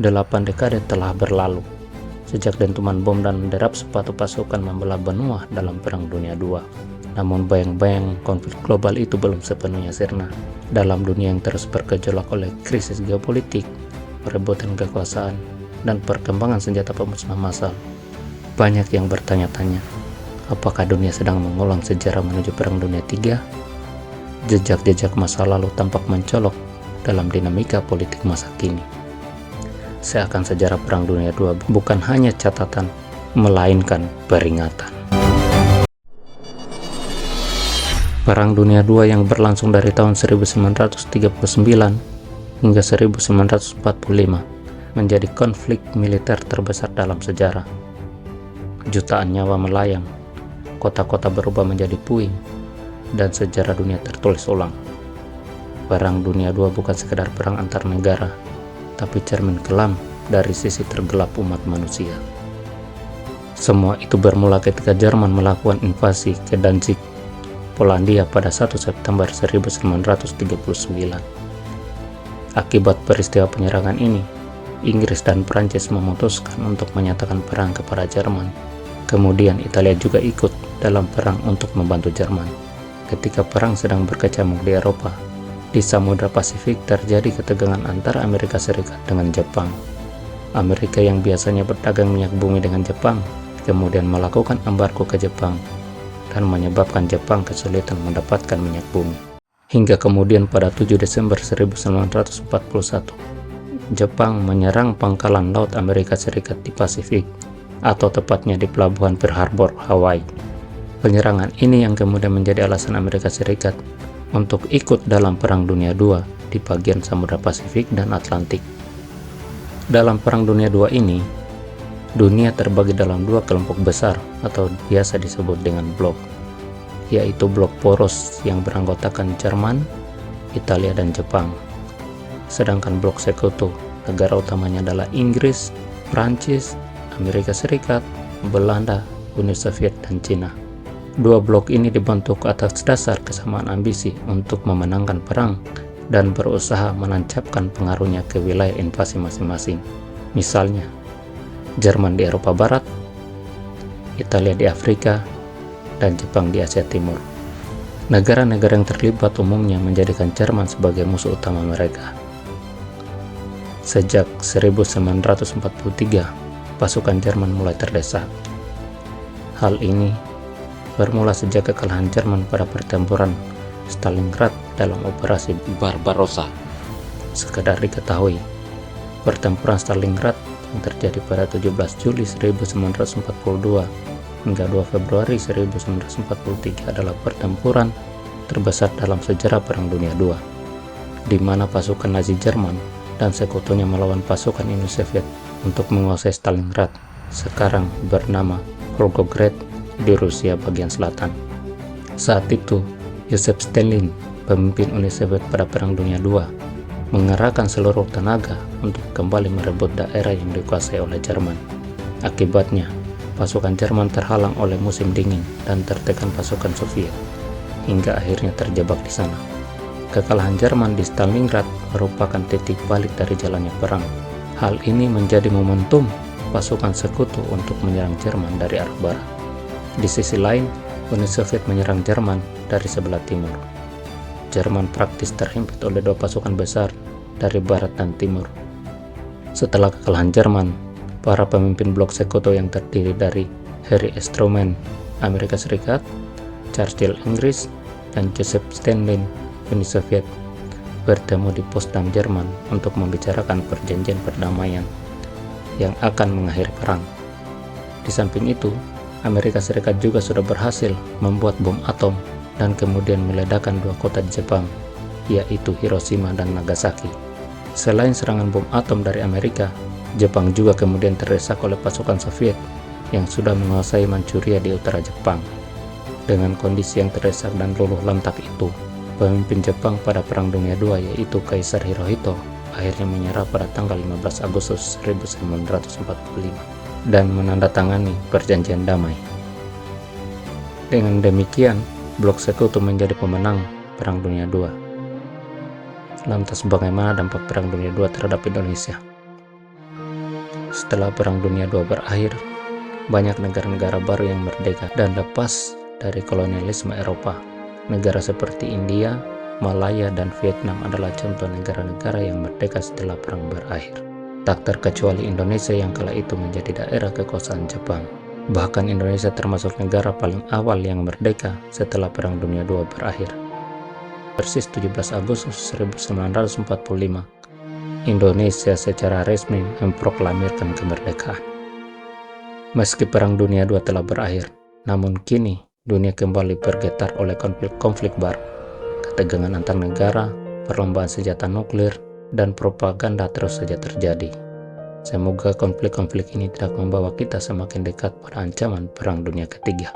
8 dekade telah berlalu sejak dentuman bom dan derap sepatu pasukan membelah benua dalam Perang Dunia II. Namun bayang-bayang konflik global itu belum sepenuhnya sirna. Dalam dunia yang terus bergejolak oleh krisis geopolitik, perebutan kekuasaan, dan perkembangan senjata pemusnah massal, banyak yang bertanya-tanya, apakah dunia sedang mengulang sejarah menuju Perang Dunia III? Jejak-jejak masa lalu tampak mencolok dalam dinamika politik masa kini. Seakan sejarah Perang Dunia II bukan hanya catatan, melainkan peringatan. Perang Dunia II yang berlangsung dari tahun 1939 hingga 1945 menjadi konflik militer terbesar dalam sejarah. Jutaan nyawa melayang, kota-kota berubah menjadi puing, dan sejarah dunia tertulis ulang. Perang Dunia II bukan sekedar perang antar negara, tapi cermin kelam dari sisi tergelap umat manusia. Semua itu bermula ketika Jerman melakukan invasi ke Danzig, Polandia pada 1 September 1939. Akibat peristiwa penyerangan ini, Inggris dan Prancis memutuskan untuk menyatakan perang kepada Jerman. Kemudian Italia juga ikut dalam perang untuk membantu Jerman. Ketika perang sedang berkecamuk di Eropa, di Samudra Pasifik terjadi ketegangan antara Amerika Serikat dengan Jepang. Amerika yang biasanya berdagang minyak bumi dengan Jepang, kemudian melakukan embargo ke Jepang, dan menyebabkan Jepang kesulitan mendapatkan minyak bumi. Hingga kemudian pada 7 Desember 1941, Jepang menyerang pangkalan laut Amerika Serikat di Pasifik, atau tepatnya di Pelabuhan Pearl Harbor, Hawaii. Penyerangan ini yang kemudian menjadi alasan Amerika Serikat untuk ikut dalam Perang Dunia II di bagian Samudra Pasifik dan Atlantik. Dalam Perang Dunia II ini, dunia terbagi dalam dua kelompok besar atau biasa disebut dengan blok, yaitu blok poros yang beranggotakan Jerman, Italia, dan Jepang. Sedangkan blok sekutu, negara utamanya adalah Inggris, Prancis, Amerika Serikat, Belanda, Uni Soviet, dan Cina. Dua blok ini dibentuk atas dasar kesamaan ambisi untuk memenangkan perang dan berusaha menancapkan pengaruhnya ke wilayah invasi masing-masing. Misalnya, Jerman di Eropa Barat, Italia di Afrika, dan Jepang di Asia Timur. Negara-negara yang terlibat umumnya menjadikan Jerman sebagai musuh utama mereka. Sejak 1943, pasukan Jerman mulai terdesak. Hal ini bermula sejak kekalahan Jerman pada pertempuran Stalingrad dalam operasi Barbarossa. Sekedar diketahui, pertempuran Stalingrad yang terjadi pada 17 Juli 1942 hingga 2 Februari 1943 adalah pertempuran terbesar dalam sejarah Perang Dunia II, di mana pasukan Nazi Jerman dan sekutunya melawan pasukan Uni Soviet untuk menguasai Stalingrad, sekarang bernama Volgograd, di Rusia bagian selatan. Saat itu, Joseph Stalin, pemimpin Uni Soviet pada Perang Dunia II, mengerahkan seluruh tenaga untuk kembali merebut daerah yang dikuasai oleh Jerman. Akibatnya, pasukan Jerman terhalang oleh musim dingin dan tertekan pasukan Soviet, hingga akhirnya terjebak di sana. Kekalahan Jerman di Stalingrad merupakan titik balik dari jalannya perang. Hal ini menjadi momentum pasukan sekutu untuk menyerang Jerman dari arah barat. Di sisi lain, Uni Soviet menyerang Jerman dari sebelah timur. Jerman praktis terhimpit oleh dua pasukan besar dari barat dan timur. Setelah kekalahan Jerman, para pemimpin blok sekutu yang terdiri dari Harry S. Truman, Amerika Serikat, Churchill, Inggris, dan Joseph Stalin, Uni Soviet, bertemu di Potsdam, Jerman untuk membicarakan perjanjian perdamaian yang akan mengakhiri perang. Di samping itu, Amerika Serikat juga sudah berhasil membuat bom atom dan kemudian meledakkan dua kota di Jepang, yaitu Hiroshima dan Nagasaki. Selain serangan bom atom dari Amerika, Jepang juga kemudian terdesak oleh pasukan Soviet yang sudah menguasai Manchuria di utara Jepang. Dengan kondisi yang terdesak dan luluh lantak itu, pemimpin Jepang pada Perang Dunia II yaitu Kaisar Hirohito akhirnya menyerah pada tanggal 15 Agustus 1945 dan menandatangani perjanjian damai. Dengan demikian, blok sekutu menjadi pemenang Perang Dunia II. Lantas bagaimana dampak Perang Dunia II terhadap Indonesia? Setelah Perang Dunia II berakhir, banyak negara-negara baru yang merdeka dan lepas dari kolonialisme Eropa. Negara seperti India, Malaya, dan Vietnam adalah contoh negara-negara yang merdeka setelah perang berakhir. Tak terkecuali Indonesia yang kala itu menjadi daerah kekuasaan Jepang. Bahkan Indonesia termasuk negara paling awal yang merdeka setelah Perang Dunia II berakhir. Persis 17 Agustus 1945, Indonesia secara resmi memproklamirkan kemerdekaan. Meski Perang Dunia II telah berakhir, namun kini dunia kembali bergetar oleh konflik-konflik baru, ketegangan antar negara, perlombaan senjata nuklir, dan propaganda terus saja terjadi. Semoga konflik-konflik ini tidak membawa kita semakin dekat pada ancaman Perang Dunia Ketiga.